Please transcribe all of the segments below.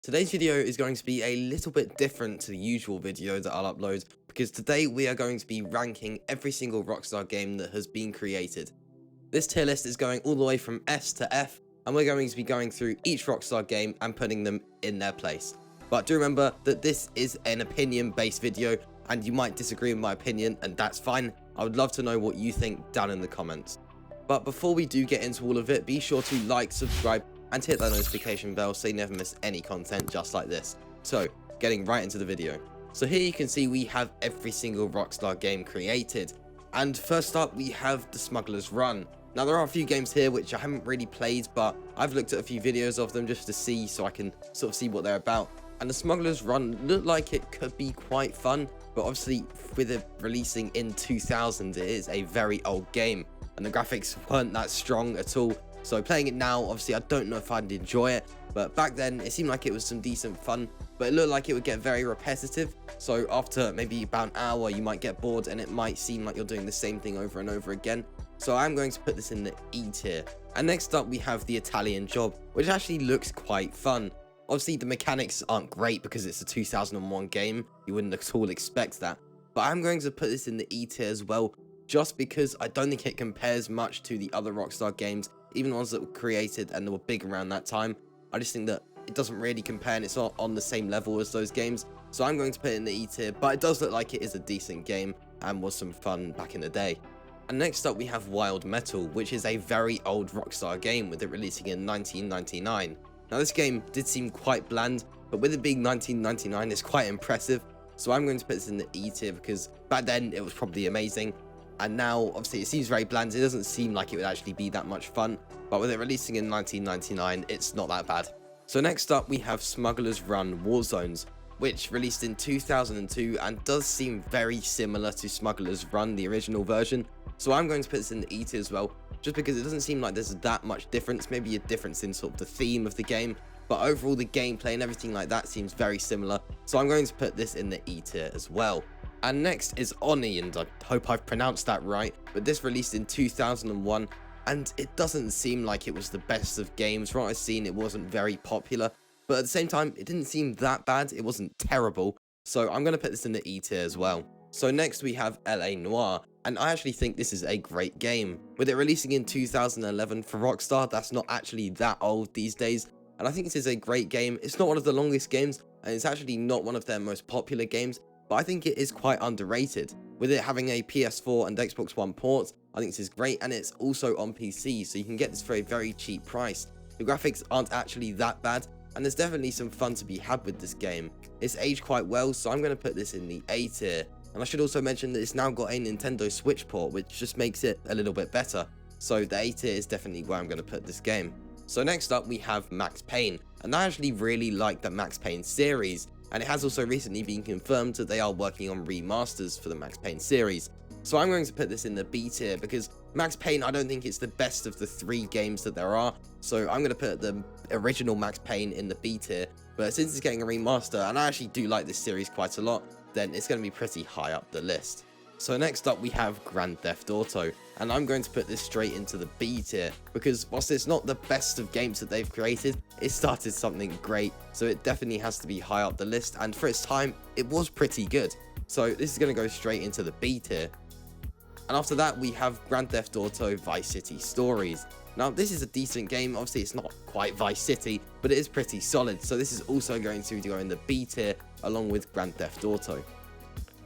Today's video is going to be a little bit different to the usual video that I'll upload, because today we are going to be ranking every single Rockstar game that has been created. This tier list is going all the way from S to F, and we're going to be going through each Rockstar game and putting them in their place. But do remember that this is an opinion-based video, and you might disagree with my opinion, and that's fine. I would love to know what you think down in the comments. But before we do get into all of it, be sure to like, subscribe, and hit that notification bell so you never miss any content just like this. So, getting right into the video. So here you can see we have every single Rockstar game created. And first up, we have The Smuggler's Run. Now there are a few games here which I haven't really played, but I've looked at a few videos of them just to see, so I can sort of see what they're about. And The Smuggler's Run looked like it could be quite fun, but obviously with it releasing in 2000, it is a very old game, and the graphics weren't that strong at all. So playing it now, obviously I don't know if I'd enjoy it, but back then it seemed like it was some decent fun, but it looked like it would get very repetitive. So after maybe about an hour, you might get bored and it might seem like you're doing the same thing over and over again. So I'm going to put this in the E tier. And next up we have The Italian Job, which actually looks quite fun. Obviously the mechanics aren't great because it's a 2001 game, you wouldn't at all expect that. But I'm going to put this in the E tier as well, just because I don't think it compares much to the other Rockstar games, even ones that were created and that were big around that time. I just think that it doesn't really compare and it's not on the same level as those games. So I'm going to put it in the E tier, but it does look like it is a decent game and was some fun back in the day. And next up we have Wild Metal, which is a very old Rockstar game, with it releasing in 1999. Now this game did seem quite bland, but with it being 1999 it's quite impressive. So I'm going to put this in the E tier because back then it was probably amazing. And now, obviously, it seems very bland. It doesn't seem like it would actually be that much fun. But with it releasing in 1999, it's not that bad. So next up, we have Smuggler's Run Warzones, which released in 2002 and does seem very similar to Smuggler's Run, the original version. So I'm going to put this in the E tier as well, just because it doesn't seem like there's that much difference. Maybe a difference in sort of the theme of the game. But overall, the gameplay and everything like that seems very similar. So I'm going to put this in the E tier as well. And next is Oni, and I hope I've pronounced that right, but this released in 2001, and it doesn't seem like it was the best of games. From what I've seen, it wasn't very popular, but at the same time, it didn't seem that bad. It wasn't terrible, so I'm going to put this in the E tier as well. So next we have LA Noire, and I actually think this is a great game. With it releasing in 2011 for Rockstar, that's not actually that old these days, and I think this is a great game. It's not one of the longest games, and it's actually not one of their most popular games, but I think it is quite underrated. With it having a PS4 and Xbox One port, I think this is great, and it's also on PC, so you can get this for a very cheap price. The graphics aren't actually that bad, and there's definitely some fun to be had with this game. It's aged quite well, so I'm going to put this in the A tier. And I should also mention that it's now got a Nintendo Switch port, which just makes it a little bit better. So the A tier is definitely where I'm going to put this game. So next up we have Max Payne, and I actually really like the Max Payne series. And it has also recently been confirmed that they are working on remasters for the Max Payne series. So I'm going to put this in the B tier because Max Payne, I don't think it's the best of the 3 games that there are. So I'm going to put the original Max Payne in the B tier. But since it's getting a remaster, and I actually do like this series quite a lot, then it's going to be pretty high up the list. So next up we have Grand Theft Auto, and I'm going to put this straight into the B tier, because whilst it's not the best of games that they've created, it started something great, so it definitely has to be high up the list, and for its time, it was pretty good. So this is going to go straight into the B tier. And after that, we have Grand Theft Auto Vice City Stories. Now, this is a decent game. Obviously, it's not quite Vice City, but it is pretty solid, so this is also going to go in the B tier, along with Grand Theft Auto.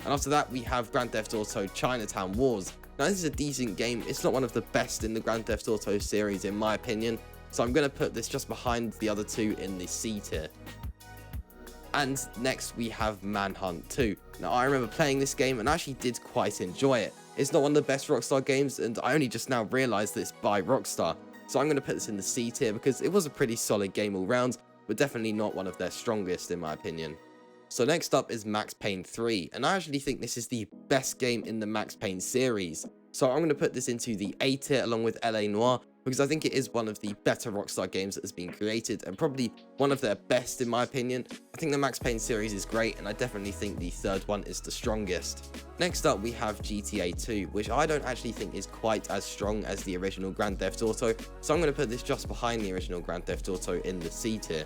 And after that, we have Grand Theft Auto Chinatown Wars. Now, this is a decent game. It's not one of the best in the Grand Theft Auto series, in my opinion. So I'm going to put this just behind the other 2 in the C tier. And next, we have Manhunt 2. Now, I remember playing this game and I actually did quite enjoy it. It's not one of the best Rockstar games, and I only just now realised that it's by Rockstar. So I'm going to put this in the C tier because it was a pretty solid game all round, but definitely not one of their strongest, in my opinion. So next up is Max Payne 3, and I actually think this is the best game in the Max Payne series. So I'm going to put this into the A tier along with LA Noire, because I think it is one of the better Rockstar games that has been created, and probably one of their best in my opinion. I think the Max Payne series is great, and I definitely think the third one is the strongest. Next up we have GTA 2, which I don't actually think is quite as strong as the original Grand Theft Auto, so I'm going to put this just behind the original Grand Theft Auto in the C tier.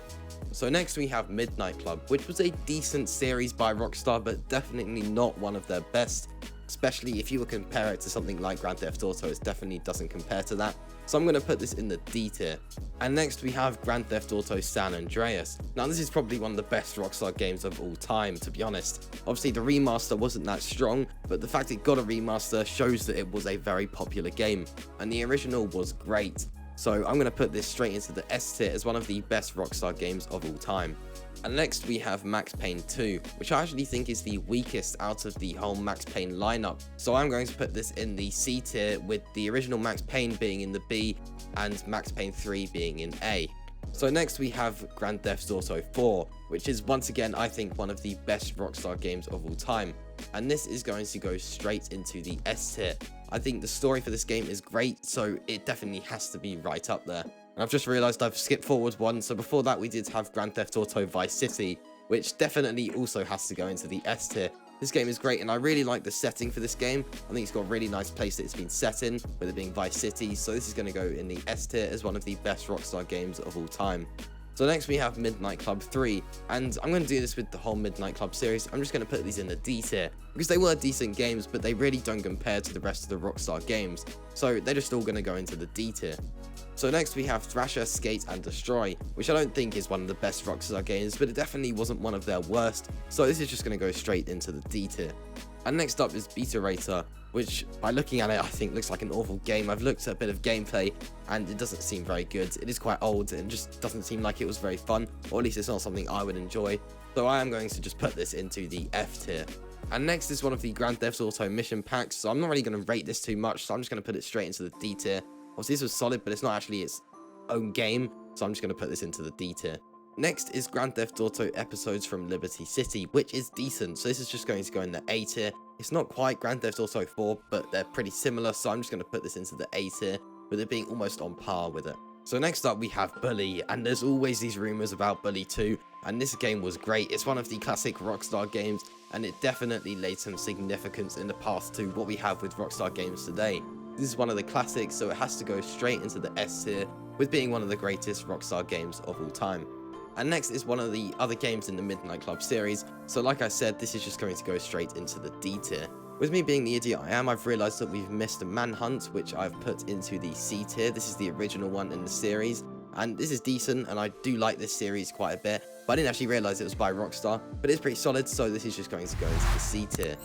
So next we have Midnight Club, which was a decent series by Rockstar, but definitely not one of their best, especially if you were to compare it to something like Grand Theft Auto. It definitely doesn't compare to that, so I'm going to put this in the D tier. And next we have Grand Theft Auto San Andreas. Now this is probably one of the best Rockstar games of all time, to be honest. Obviously the remaster wasn't that strong, but the fact it got a remaster shows that it was a very popular game, and the original was great. So I'm going to put this straight into the S tier as one of the best Rockstar games of all time. And next we have Max Payne 2, which I actually think is the weakest out of the whole Max Payne lineup. So I'm going to put this in the C tier, with the original Max Payne being in the B and Max Payne 3 being in A. So next we have Grand Theft Auto 4, which is once again I think one of the best Rockstar games of all time. And this is going to go straight into the S tier. I think the story for this game is great, so it definitely has to be right up there. And I've just realised I've skipped forward one, so before that we did have Grand Theft Auto Vice City, which definitely also has to go into the S tier. This game is great, and I really like the setting for this game. I think it's got a really nice place that it's been set in, with it being Vice City, so this is going to go in the S tier as one of the best Rockstar games of all time. So next we have Midnight Club 3, and I'm going to do this with the whole Midnight Club series. I'm just going to put these in the D tier, because they were decent games, but they really don't compare to the rest of the Rockstar games, so they're just all going to go into the D tier. So next we have Thrasher, Skate and Destroy, which I don't think is one of the best Rockstar games, but it definitely wasn't one of their worst, so this is just going to go straight into the D tier. And next up is Beta Racer, which by looking at it I think looks like an awful game. I've looked at a bit of gameplay and it doesn't seem very good. It is quite old and just doesn't seem like it was very fun, or at least it's not something I would enjoy, so I am going to just put this into the F tier. And next is one of the Grand Theft Auto mission packs, so I'm not really going to rate this too much, so I'm just going to put it straight into the D tier. Obviously this was solid, but it's not actually its own game, so I'm just going to put this into the D tier. Next is Grand Theft Auto Episodes from Liberty City, which is decent, so this is just going to go in the A tier. It's not quite Grand Theft Auto 4, but they're pretty similar, so I'm just going to put this into the A tier, with it being almost on par with it. So next up we have Bully, and there's always these rumours about Bully 2, and this game was great. It's one of the classic Rockstar games, and it definitely laid some significance in the path to what we have with Rockstar games today. This is one of the classics, so it has to go straight into the S tier, with being one of the greatest Rockstar games of all time. And next is one of the other games in the Midnight Club series, so like I said, this is just going to go straight into the D tier. With me being the idiot I am, I've realised that we've missed a Manhunt, which I've put into the C tier. This is the original one in the series, and this is decent, and I do like this series quite a bit, but I didn't actually realise it was by Rockstar, but it's pretty solid, so this is just going to go into the C tier.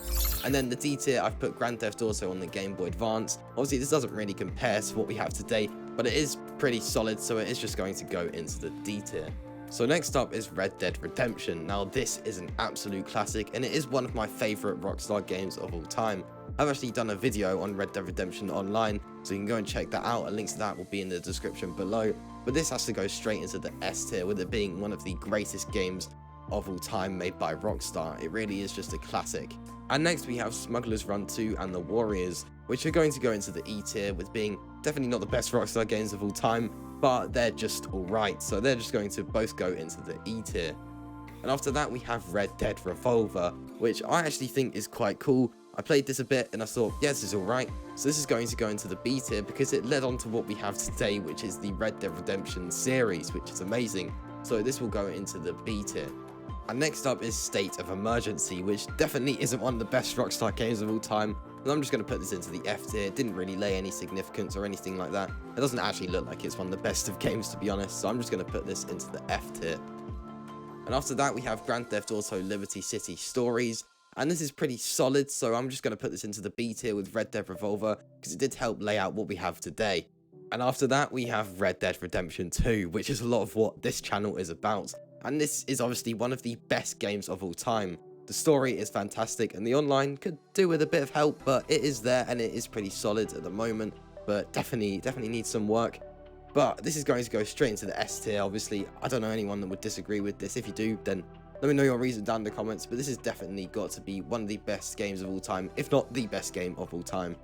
And then the D tier, I've put Grand Theft Auto on the Game Boy Advance. Obviously this doesn't really compare to what we have today, but it is pretty solid, so it is just going to go into the D tier. So next up is Red Dead Redemption. Now this is an absolute classic, and it is one of my favourite Rockstar games of all time. I've actually done a video on Red Dead Redemption online, so you can go and check that out, and links to that will be in the description below. But this has to go straight into the S tier, with it being one of the greatest games of all time made by Rockstar. It really is just a classic. And next we have Smuggler's Run 2 and The Warriors, which are going to go into the E tier, with being definitely not the best Rockstar games of all time, but they're just alright, so they're just going to both go into the E tier. And after that we have Red Dead Revolver, which I actually think is quite cool. I played this a bit and I thought, yeah, this is alright, so this is going to go into the B tier because it led on to what we have today, which is the Red Dead Redemption series, which is amazing, so this will go into the B tier. And next up is State of Emergency, which definitely isn't one of the best Rockstar games of all time, and I'm just going to put this into the F tier. It didn't really lay any significance or anything like that. It doesn't actually look like it's one of the best of games, to be honest, so I'm just going to put this into the F tier. And after that we have Grand Theft Auto Liberty City Stories, and this is pretty solid, so I'm just going to put this into the B tier with Red Dead Revolver, because it did help lay out what we have today. And after that we have Red Dead Redemption 2, which is a lot of what this channel is about. And this is obviously one of the best games of all time. The story is fantastic, and the online could do with a bit of help, but it is there and it is pretty solid at the moment, but definitely needs some work. But this is going to go straight into the S tier. Obviously, I don't know anyone that would disagree with this. If you do, then let me know your reason down in the comments, but this has definitely got to be one of the best games of all time, if not the best game of all time.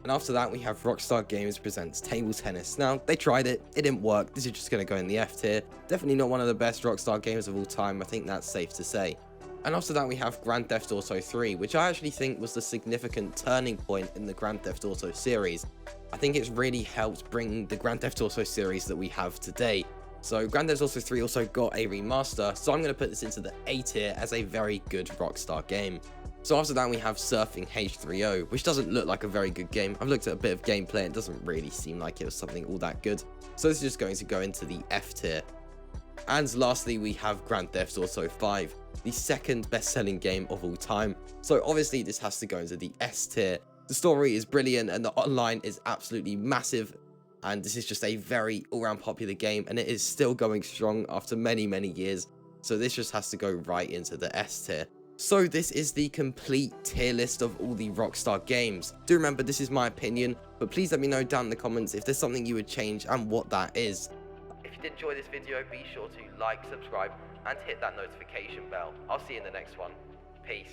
And after that, we have Rockstar Games presents Table Tennis. Now, they tried it didn't work. This is just going to go in the F tier. Definitely not one of the best Rockstar games of all time. I think that's safe to say. And after that, we have Grand Theft Auto 3, which I actually think was the significant turning point in the Grand Theft Auto series. I think it's really helped bring the Grand Theft Auto series that we have today. So Grand Theft Auto 3 also got a remaster, so I'm going to put this into the A tier as a very good Rockstar game. So after that, we have Surfing H3O, which doesn't look like a very good game. I've looked at a bit of gameplay, it doesn't really seem like it was something all that good. So this is just going to go into the F tier. And lastly, we have Grand Theft Auto 5, the second best-selling game of all time. So obviously, this has to go into the S tier. The story is brilliant, and the online is absolutely massive. And this is just a very all-round popular game, and it is still going strong after many, many years. So this just has to go right into the S tier. So this is the complete tier list of all the Rockstar games. Do remember, this is my opinion, but please let me know down in the comments if there's something you would change and what that is. If you did enjoy this video, be sure to like, subscribe, and hit that notification bell. I'll see you in the next one. Peace.